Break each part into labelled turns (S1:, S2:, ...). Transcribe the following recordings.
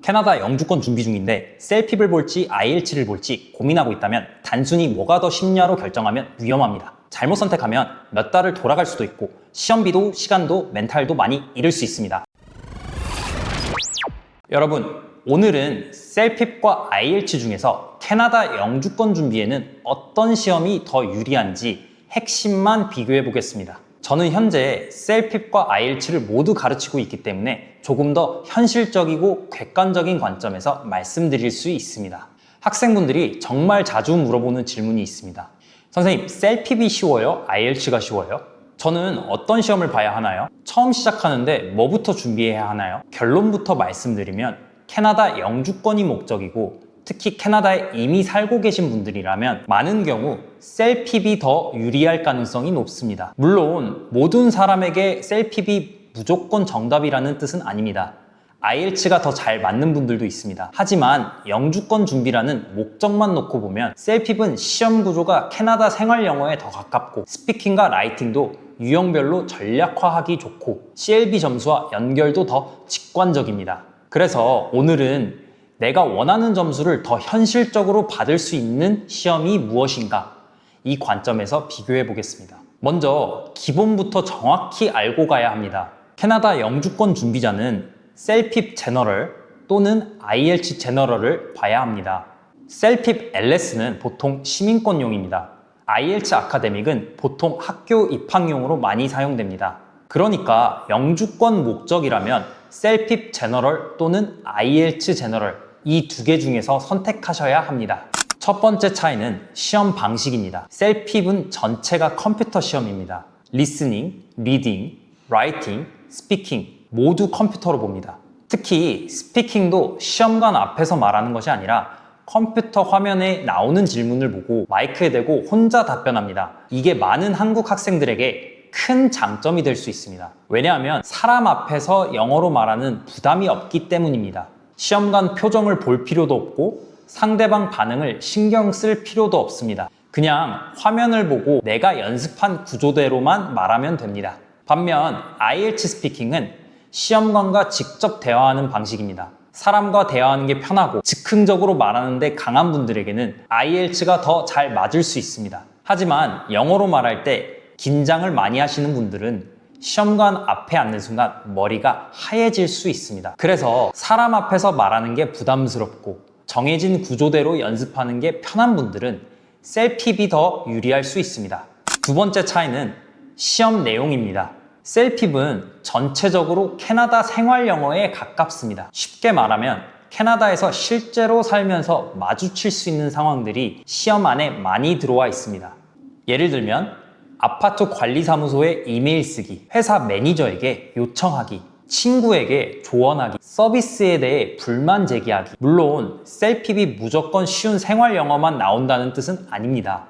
S1: 캐나다 영주권 준비 중인데 셀핍을 볼지 IELTS를 볼지 고민하고 있다면 단순히 뭐가 더 쉽냐로 결정하면 위험합니다. 잘못 선택하면 몇 달을 돌아갈 수도 있고 시험비도 시간도 멘탈도 많이 잃을 수 있습니다. 여러분, 오늘은 셀핍과 IELTS 중에서 캐나다 영주권 준비에는 어떤 시험이 더 유리한지 핵심만 비교해 보겠습니다. 저는 현재 셀핍과 IELTS를 모두 가르치고 있기 때문에 조금 더 현실적이고 객관적인 관점에서 말씀드릴 수 있습니다. 학생분들이 정말 자주 물어보는 질문이 있습니다. 선생님, 셀핍이 쉬워요? IELTS가 쉬워요? 저는 어떤 시험을 봐야 하나요? 처음 시작하는데 뭐부터 준비해야 하나요? 결론부터 말씀드리면 캐나다 영주권이 목적이고 특히 캐나다에 이미 살고 계신 분들이라면 많은 경우 셀핍이 더 유리할 가능성이 높습니다. 물론 모든 사람에게 셀핍이 무조건 정답이라는 뜻은 아닙니다. IELTS가 더 잘 맞는 분들도 있습니다. 하지만 영주권 준비라는 목적만 놓고 보면 셀핍은 시험 구조가 캐나다 생활 영어에 더 가깝고 스피킹과 라이팅도 유형별로 전략화하기 좋고 CLB 점수와 연결도 더 직관적입니다. 그래서 오늘은 내가 원하는 점수를 더 현실적으로 받을 수 있는 시험이 무엇인가? 이 관점에서 비교해 보겠습니다. 먼저 기본부터 정확히 알고 가야 합니다. 캐나다 영주권 준비자는 셀핍 제너럴 또는 IELTS 제너럴을 봐야 합니다. 셀핍 LS는 보통 시민권용입니다. IELTS 아카데믹은 보통 학교 입학용으로 많이 사용됩니다. 그러니까 영주권 목적이라면 셀핍 제너럴 또는 IELTS 제너럴 이 두 개 중에서 선택하셔야 합니다. 첫 번째 차이는 시험 방식입니다. 셀핍은 전체가 컴퓨터 시험입니다. 리스닝, 리딩, 라이팅, 스피킹 모두 컴퓨터로 봅니다. 특히 스피킹도 시험관 앞에서 말하는 것이 아니라 컴퓨터 화면에 나오는 질문을 보고 마이크에 대고 혼자 답변합니다. 이게 많은 한국 학생들에게 큰 장점이 될 수 있습니다. 왜냐하면 사람 앞에서 영어로 말하는 부담이 없기 때문입니다. 시험관 표정을 볼 필요도 없고 상대방 반응을 신경 쓸 필요도 없습니다. 그냥 화면을 보고 내가 연습한 구조대로만 말하면 됩니다. 반면 IELTS 스피킹은 시험관과 직접 대화하는 방식입니다. 사람과 대화하는 게 편하고 즉흥적으로 말하는데 강한 분들에게는 IELTS가 더 잘 맞을 수 있습니다. 하지만 영어로 말할 때 긴장을 많이 하시는 분들은 시험관 앞에 앉는 순간 머리가 하얘질 수 있습니다. 그래서 사람 앞에서 말하는 게 부담스럽고 정해진 구조대로 연습하는 게 편한 분들은 셀핍이 더 유리할 수 있습니다. 두 번째 차이는 시험 내용입니다. 셀핍은 전체적으로 캐나다 생활 영어에 가깝습니다. 쉽게 말하면 캐나다에서 실제로 살면서 마주칠 수 있는 상황들이 시험 안에 많이 들어와 있습니다. 예를 들면 아파트 관리사무소에 이메일 쓰기, 회사 매니저에게 요청하기, 친구에게 조언하기, 서비스에 대해 불만 제기하기. 물론 셀핍이 무조건 쉬운 생활 영어만 나온다는 뜻은 아닙니다.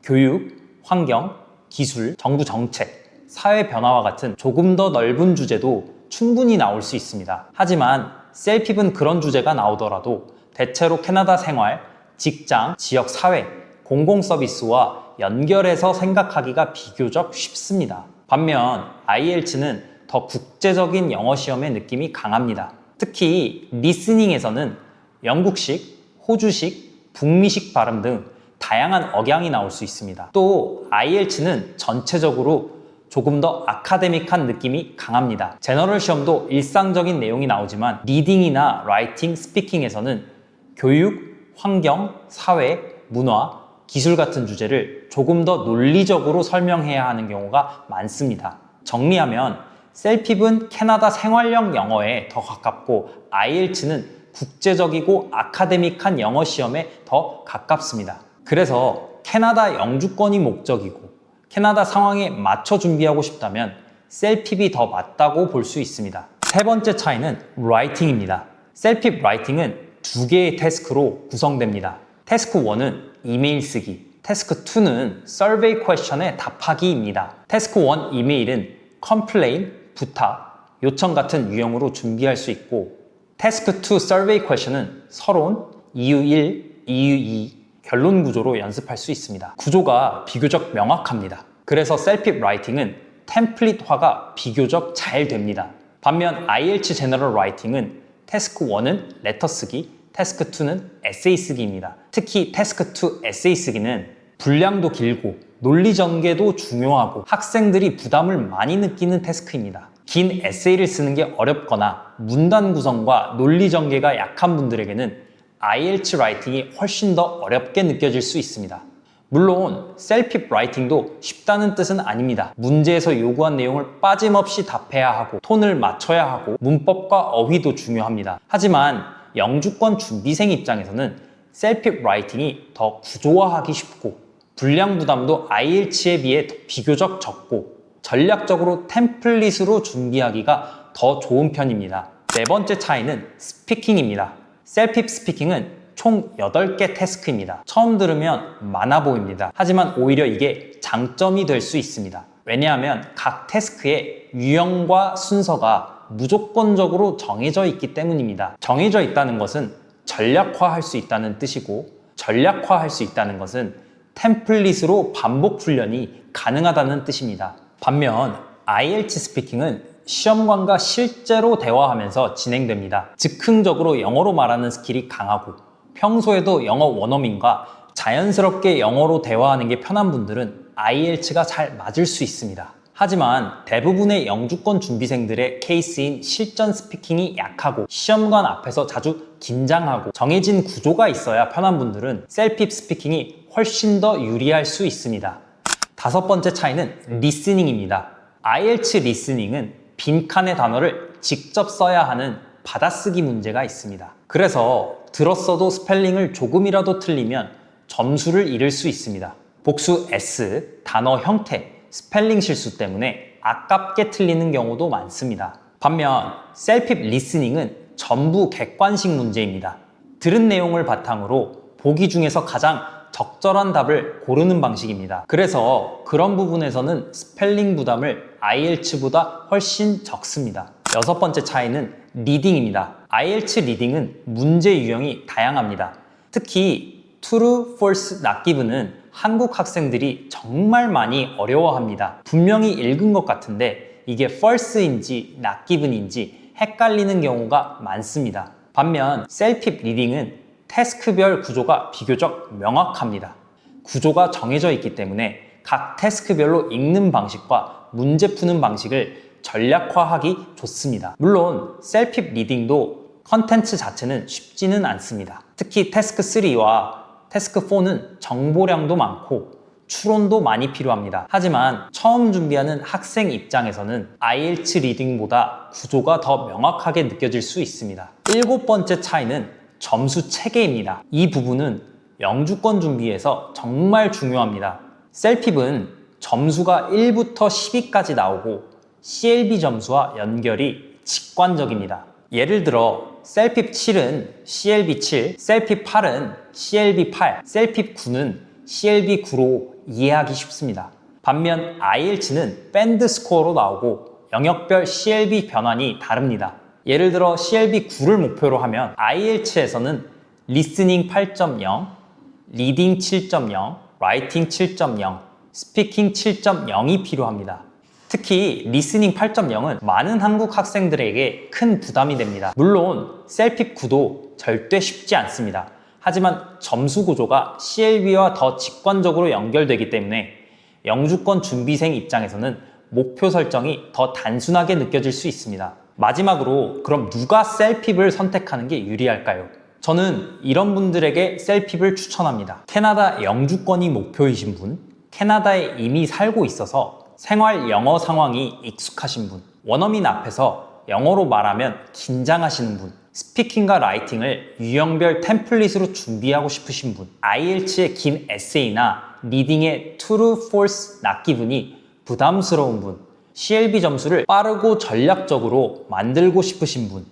S1: 교육, 환경, 기술, 정부 정책, 사회 변화와 같은 조금 더 넓은 주제도 충분히 나올 수 있습니다. 하지만 셀핍은 그런 주제가 나오더라도 대체로 캐나다 생활, 직장, 지역 사회, 공공 서비스와 연결해서 생각하기가 비교적 쉽습니다. 반면 IELTS는 더 국제적인 영어 시험의 느낌이 강합니다. 특히 리스닝에서는 영국식, 호주식, 북미식 발음 등 다양한 억양이 나올 수 있습니다. 또 IELTS는 전체적으로 조금 더 아카데믹한 느낌이 강합니다. 제너럴 시험도 일상적인 내용이 나오지만 리딩이나 라이팅, 스피킹에서는 교육, 환경, 사회, 문화, 기술 같은 주제를 조금 더 논리적으로 설명해야 하는 경우가 많습니다. 정리하면 셀핍은 캐나다 생활형 영어에 더 가깝고 IELTS는 국제적이고 아카데믹한 영어 시험에 더 가깝습니다. 그래서 캐나다 영주권이 목적이고 캐나다 상황에 맞춰 준비하고 싶다면 셀핍이 더 맞다고 볼 수 있습니다. 세 번째 차이는 라이팅입니다. 셀핍 라이팅은 두 개의 태스크로 구성됩니다. 태스크 1은 이메일 쓰기, 태스크 2는 서베이 퀘스천에 답하기입니다. 태스크 1 이메일은 컴플레인, 부탁, 요청 같은 유형으로 준비할 수 있고 태스크 2 서베이 퀘스천은 서론, 이유 1, 이유 2, 결론 구조로 연습할 수 있습니다. 구조가 비교적 명확합니다. 그래서 셀핍 라이팅은 템플릿화가 비교적 잘 됩니다. 반면 IELTS 제너럴 라이팅은 태스크 1은 레터 쓰기, 태스크 2는 에세이 쓰기입니다. 특히 태스크 2 에세이 쓰기는 분량도 길고 논리 전개도 중요하고 학생들이 부담을 많이 느끼는 태스크입니다. 긴 에세이를 쓰는 게 어렵거나 문단 구성과 논리 전개가 약한 분들에게는 IELTS 라이팅이 훨씬 더 어렵게 느껴질 수 있습니다. 물론 셀핍 라이팅도 쉽다는 뜻은 아닙니다. 문제에서 요구한 내용을 빠짐없이 답해야 하고 톤을 맞춰야 하고 문법과 어휘도 중요합니다. 하지만 영주권 준비생 입장에서는 셀핍 라이팅이 더 구조화하기 쉽고 분량 부담도 IELTS에 비해 비교적 적고 전략적으로 템플릿으로 준비하기가 더 좋은 편입니다. 네 번째 차이는 스피킹입니다. 셀핍 스피킹은 총 8개 태스크입니다. 처음 들으면 많아 보입니다. 하지만 오히려 이게 장점이 될 수 있습니다. 왜냐하면 각 태스크의 유형과 순서가 무조건적으로 정해져 있기 때문입니다. 정해져 있다는 것은 전략화할 수 있다는 뜻이고 전략화할 수 있다는 것은 템플릿으로 반복 훈련이 가능하다는 뜻입니다. 반면 IELTS 스피킹은 시험관과 실제로 대화하면서 진행됩니다. 즉흥적으로 영어로 말하는 스킬이 강하고 평소에도 영어 원어민과 자연스럽게 영어로 대화하는 게 편한 분들은 IELTS가 잘 맞을 수 있습니다. 하지만 대부분의 영주권 준비생들의 케이스인 실전 스피킹이 약하고 시험관 앞에서 자주 긴장하고 정해진 구조가 있어야 편한 분들은 셀핍 스피킹이 훨씬 더 유리할 수 있습니다. 다섯 번째 차이는 리스닝입니다. IELTS 리스닝은 빈칸의 단어를 직접 써야 하는 받아쓰기 문제가 있습니다. 그래서 들었어도 스펠링을 조금이라도 틀리면 점수를 잃을 수 있습니다. 복수 S, 단어 형태, 스펠링 실수 때문에 아깝게 틀리는 경우도 많습니다. 반면 셀핍 리스닝은 전부 객관식 문제입니다. 들은 내용을 바탕으로 보기 중에서 가장 적절한 답을 고르는 방식입니다. 그래서 그런 부분에서는 스펠링 부담을 IELTS보다 훨씬 적습니다. 여섯 번째 차이는 리딩입니다. IELTS 리딩은 문제 유형이 다양합니다. 특히 True, False, Not Given은 한국 학생들이 정말 많이 어려워합니다. 분명히 읽은 것 같은데 이게 False인지 Not Given인지 헷갈리는 경우가 많습니다. 반면 셀핍 리딩은 태스크별 구조가 비교적 명확합니다. 구조가 정해져 있기 때문에 각 태스크별로 읽는 방식과 문제 푸는 방식을 전략화하기 좋습니다. 물론 셀핍 리딩도 컨텐츠 자체는 쉽지는 않습니다. 특히 태스크 3와 태스크 4는 정보량도 많고 추론도 많이 필요합니다. 하지만 처음 준비하는 학생 입장에서는 IELTS 리딩보다 구조가 더 명확하게 느껴질 수 있습니다. 일곱 번째 차이는 점수 체계입니다. 이 부분은 영주권 준비에서 정말 중요합니다. 셀핍은 점수가 1부터 10위까지 나오고 CLB 점수와 연결이 직관적입니다. 예를 들어 셀핍 7은 CLB 7, 셀핍 8은 CLB 8, 셀핍 9는 CLB 9로 이해하기 쉽습니다. 반면 IELTS는 밴드 스코어로 나오고 영역별 CLB 변환이 다릅니다. 예를 들어 CLB 9를 목표로 하면 IELTS에서는 리스닝 8.0, 리딩 7.0, 라이팅 7.0, 스피킹 7.0이 필요합니다. 특히 리스닝 8.0은 많은 한국 학생들에게 큰 부담이 됩니다. 물론 셀핍 9도 절대 쉽지 않습니다. 하지만 점수 구조가 CLB와 더 직관적으로 연결되기 때문에 영주권 준비생 입장에서는 목표 설정이 더 단순하게 느껴질 수 있습니다. 마지막으로 그럼 누가 셀핍을 선택하는 게 유리할까요? 저는 이런 분들에게 셀핍을 추천합니다. 캐나다 영주권이 목표이신 분, 캐나다에 이미 살고 있어서 생활 영어 상황이 익숙하신 분, 원어민 앞에서 영어로 말하면 긴장하시는 분, 스피킹과 라이팅을 유형별 템플릿으로 준비하고 싶으신 분, IELTS의 긴 에세이나 리딩의 True, False, Not Given이 부담스러운 분, CLB 점수를 빠르고 전략적으로 만들고 싶으신 분,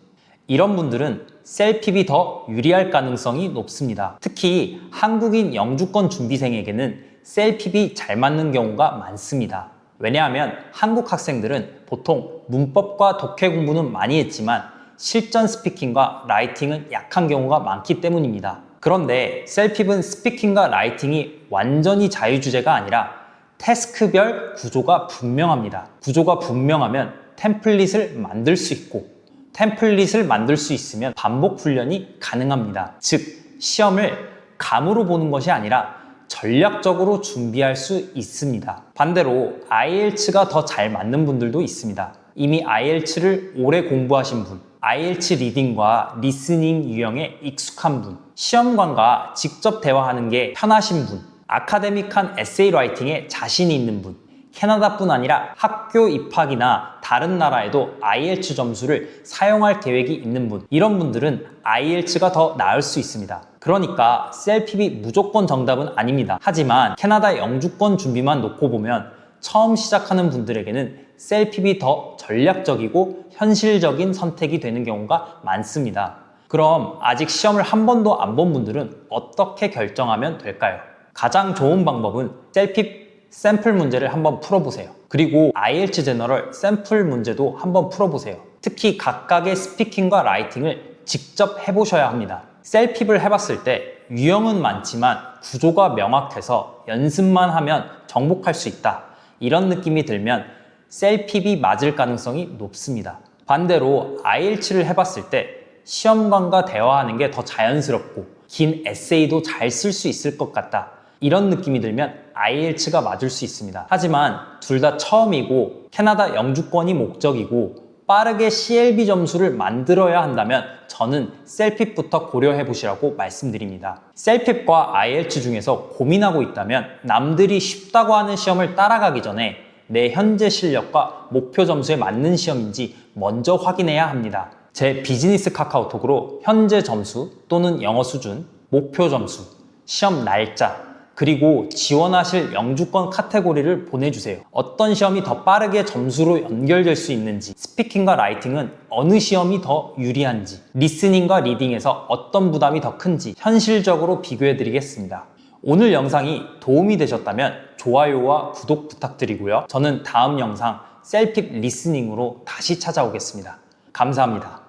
S1: 이런 분들은 셀핍이 더 유리할 가능성이 높습니다. 특히 한국인 영주권 준비생에게는 셀핍이 잘 맞는 경우가 많습니다. 왜냐하면 한국 학생들은 보통 문법과 독해 공부는 많이 했지만 실전 스피킹과 라이팅은 약한 경우가 많기 때문입니다. 그런데 셀핍은 스피킹과 라이팅이 완전히 자유주제가 아니라 태스크별 구조가 분명합니다. 구조가 분명하면 템플릿을 만들 수 있고 템플릿을 만들 수 있으면 반복 훈련이 가능합니다. 즉, 시험을 감으로 보는 것이 아니라 전략적으로 준비할 수 있습니다. 반대로 IELTS가 더 잘 맞는 분들도 있습니다. 이미 IELTS를 오래 공부하신 분, IELTS 리딩과 리스닝 유형에 익숙한 분, 시험관과 직접 대화하는 게 편하신 분, 아카데믹한 에세이 라이팅에 자신이 있는 분, 캐나다뿐 아니라 학교 입학이나 다른 나라에도 IELTS 점수를 사용할 계획이 있는 분, 이런 분들은 IELTS가 더 나을 수 있습니다. 그러니까 셀핍이 무조건 정답은 아닙니다. 하지만 캐나다 영주권 준비만 놓고 보면 처음 시작하는 분들에게는 셀핍이 더 전략적이고 현실적인 선택이 되는 경우가 많습니다. 그럼 아직 시험을 한 번도 안 본 분들은 어떻게 결정하면 될까요? 가장 좋은 방법은 셀핍 샘플 문제를 한번 풀어보세요. 그리고 IELTS 제너럴 샘플 문제도 한번 풀어보세요. 특히 각각의 스피킹과 라이팅을 직접 해보셔야 합니다. 셀핍을 해봤을 때 유형은 많지만 구조가 명확해서 연습만 하면 정복할 수 있다, 이런 느낌이 들면 셀핍이 맞을 가능성이 높습니다. 반대로 IELTS를 해봤을 때 시험관과 대화하는 게 더 자연스럽고 긴 에세이도 잘 쓸 수 있을 것 같다, 이런 느낌이 들면 IELTS가 맞을 수 있습니다. 하지만 둘 다 처음이고 캐나다 영주권이 목적이고 빠르게 CLB 점수를 만들어야 한다면 저는 셀핍부터 고려해 보시라고 말씀드립니다. 셀핍과 IELTS 중에서 고민하고 있다면 남들이 쉽다고 하는 시험을 따라가기 전에 내 현재 실력과 목표 점수에 맞는 시험인지 먼저 확인해야 합니다. 제 비즈니스 카카오톡으로 현재 점수 또는 영어 수준, 목표 점수, 시험 날짜, 그리고 지원하실 영주권 카테고리를 보내주세요. 어떤 시험이 더 빠르게 점수로 연결될 수 있는지, 스피킹과 라이팅은 어느 시험이 더 유리한지, 리스닝과 리딩에서 어떤 부담이 더 큰지 현실적으로 비교해드리겠습니다. 오늘 영상이 도움이 되셨다면 좋아요와 구독 부탁드리고요. 저는 다음 영상 셀핍 리스닝으로 다시 찾아오겠습니다. 감사합니다.